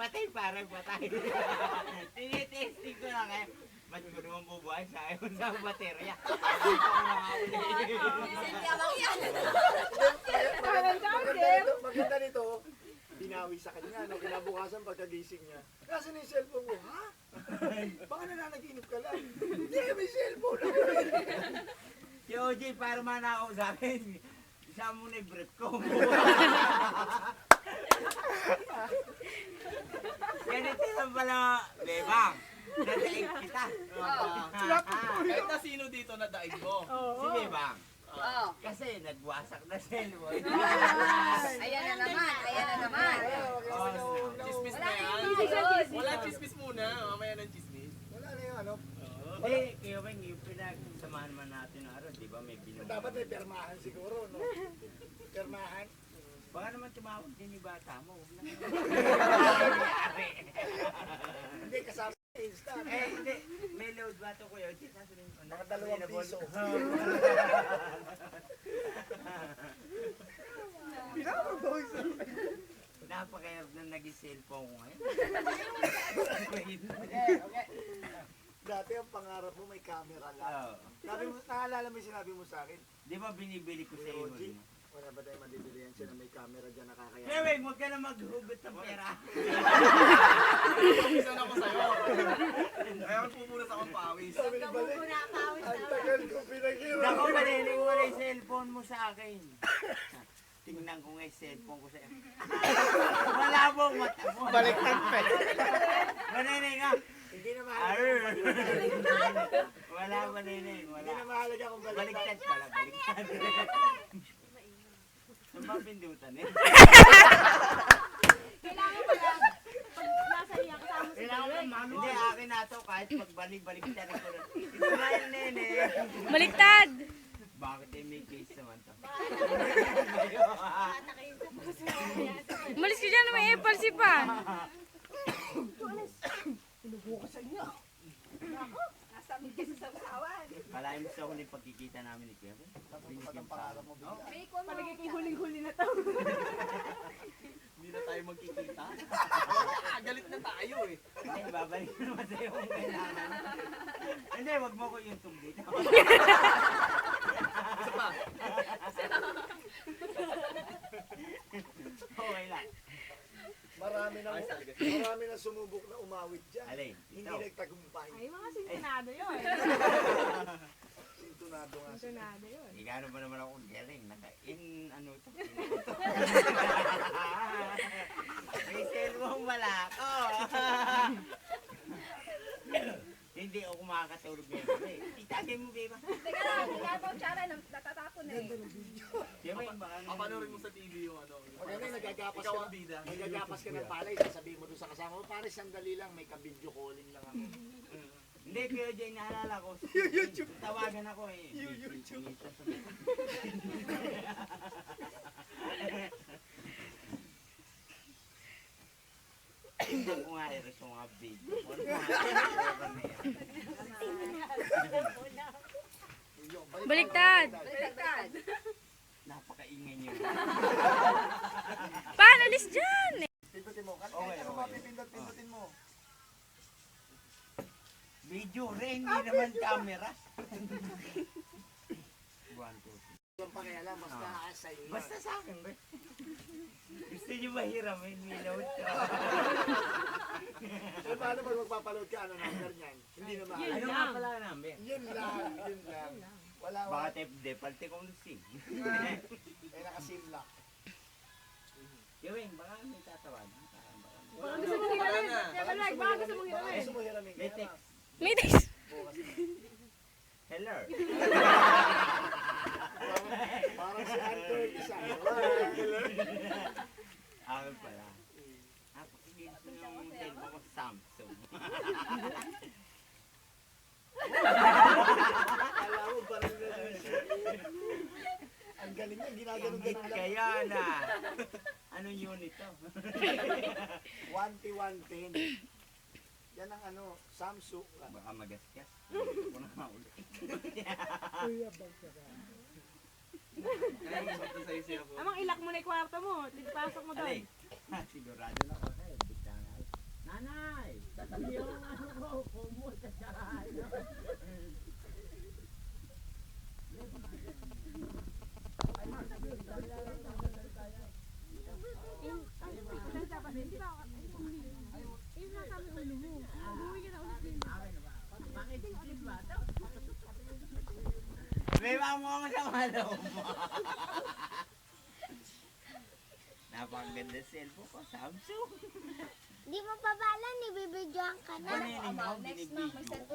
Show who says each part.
Speaker 1: patay, parang patay. Tinitesting ko lang eh. Ba't ko naman bubuhay sa ayaw sa baterya?
Speaker 2: Maganda nito, binawi sa kanya, no, kinabukasan pagkagising niya. Nasaan yung cellphone mo? Ha? Baka nananaginip ka lang. Hindi, may cellphone ako.
Speaker 1: Si OJ, para manakaw sa akin. Isa mo na yung brief ko. Ganito lang pala, bebang. Nadaig kita.
Speaker 3: Kahit na sino dito na daig mo.
Speaker 1: Si bebang.
Speaker 4: Oo.
Speaker 1: Kasi nagwasak na cellphone.
Speaker 4: Ayan na naman, ayan na naman.
Speaker 3: Chismis na yan. Wala chismis muna. Mamaya ng chismis.
Speaker 2: Wala na yung ano.
Speaker 1: Hindi, kaya ba yung pinagsamahan man natin ng araw, di ba may binuha?
Speaker 2: Dapat may permahan siguro, no? Permahan.
Speaker 1: Baka naman tumawag din yung bata mo. Huwag na.
Speaker 2: Hindi, kasama sa Insta.
Speaker 1: Eh, hindi. May load ba ito, Kuya Ochi?
Speaker 2: Nakadalawang piso. Pinapagawin sa
Speaker 1: Napakahirap na naging cellphone ko ngayon.
Speaker 2: Dati ang pangarap mo may camera lang.
Speaker 1: Oo.
Speaker 2: Sabi mo, naalala mo yung sinabi mo sa akin?
Speaker 1: Di ba binibili ko sa iyo?
Speaker 2: OG, wala ba tayo madibili yan siya na may camera dyan nakakaya?
Speaker 1: Kaya wait, huwag ka na maghugot ng pera.
Speaker 3: Pawisan ako sa'yo. Kaya magpupunas akong pawis.
Speaker 2: Sabi ni Balik, ang tagal ko pinaghirap.
Speaker 1: Naku, maliling mo na yung cellphone mo sa akin. Tingnan ko nga yung cellphone ko sa iyo. Wala mong mata mo.
Speaker 3: Baliktad pa.
Speaker 1: Maliling nga.
Speaker 2: Hindi na mahalaga.
Speaker 1: Wala, maliling. Wala.
Speaker 2: Hindi na mahalaga kung
Speaker 1: Baliktad pala, baliktad. Saan ba pindutan eh?
Speaker 5: Kailangan pala, pag nasa iya kasama si Balik.
Speaker 1: Hindi, akin na to kahit pagbalik-balik siya rin ko lang. Smile, nene.
Speaker 6: Baliktad!
Speaker 1: Bakit eh, may case naman to?
Speaker 6: Umalis ka dyan, may FLC pa.
Speaker 1: Kalahin mo sa huling pagkikita namin ni Kevin.
Speaker 2: Ang pangarap mo bigla.
Speaker 5: Palagay kay huling-huli na to.
Speaker 3: Hindi na tayo magkikita. Galit na tayo eh.
Speaker 1: Hindi, babalik ko naman sa'yo kung kailangan. Hindi, wag mo ko yung dito.
Speaker 3: Isa pa.
Speaker 1: Okay lang.
Speaker 2: Marami na sumubok na umawit dyan.
Speaker 1: Alin,
Speaker 2: Hindi
Speaker 1: ito.
Speaker 2: nagtagumpay.
Speaker 5: Ay, mga sintonado yun.
Speaker 2: Sintunado nga siya.
Speaker 5: Sintonado yun.
Speaker 1: Igano ba naman ako galing? Ano to? May cellphone wala ako. Hindi ako makakatulog ngayon. Itagay mo, Beba.
Speaker 4: Teka lang, hindi nga po tsara, natatapon eh.
Speaker 1: Diba yung baka
Speaker 3: Papanorin mo sa TV yung ano.
Speaker 2: Maganda, nagagapas
Speaker 3: Ikaw
Speaker 2: ka.
Speaker 3: ang bida.
Speaker 2: Nagagapas ka ng palay, sasabihin mo doon sa kasama mo, pare sandali lang, may ka-video calling lang ako.
Speaker 1: Hindi, kaya dyan naalala ko.
Speaker 2: YouTube.
Speaker 1: Tawagan ako eh.
Speaker 2: YouTube.
Speaker 1: Tingnan ko nga rin sa mga video. Ano mga
Speaker 6: Baliktad!
Speaker 4: Baliktad.
Speaker 1: napakaingay niyo.
Speaker 6: Paano alis dyan?
Speaker 2: Pindutin mo. Kahit
Speaker 1: Okay,
Speaker 2: ano
Speaker 1: okay.
Speaker 2: mapipindot-pindutin mo.
Speaker 1: Video rin, hindi naman camera. 1, 2, 3.
Speaker 2: Ang pakialam, basta sa'yo yun.
Speaker 1: Basta sa akin, ba? Gusto niyo mahiramin, may load ka.
Speaker 2: Eh, paano pag magpapaload ka, ano number niyan? Hindi na mahal.
Speaker 1: Ano nga pala ang number?
Speaker 2: Yun lang. Wala.
Speaker 1: Baka defalte kong sim.
Speaker 2: Eh, naka-sim lock.
Speaker 1: Gawin, baka may tatawag.
Speaker 5: Baka gusto mong hiramin. Teka lang, baka gusto mong
Speaker 2: Baka
Speaker 5: hiramin.
Speaker 2: gusto mo hiramin.
Speaker 1: May
Speaker 2: Kaya
Speaker 1: text.
Speaker 6: May text.
Speaker 2: bukas na.
Speaker 1: Hello.
Speaker 2: Parang si Hunter isa.
Speaker 1: Ako pala. Ako, hindi gusto yung cellphone ko Samsung.
Speaker 2: Alam mo, parang ang galing niya, ginaganon-ganon lang.
Speaker 1: Kaya na. Anong unit to?
Speaker 2: 1T110. Yan ang ano, Samsung.
Speaker 1: Baka magasgas. Ako na maulit.
Speaker 3: Kaya gusto sa'yo siya po.
Speaker 5: Amang ilak mo na yung kwarto mo. Pasok mo doon.
Speaker 1: Alay. Sigurado na ako. Bigla na. mo ako sa malaw mo. Napakaganda cellphone ko, Samsung.
Speaker 7: Di mo pa pala, nibibidyoan ka na.
Speaker 1: Ano yun,
Speaker 4: Next month, may
Speaker 1: binibidyo?
Speaker 4: cellphone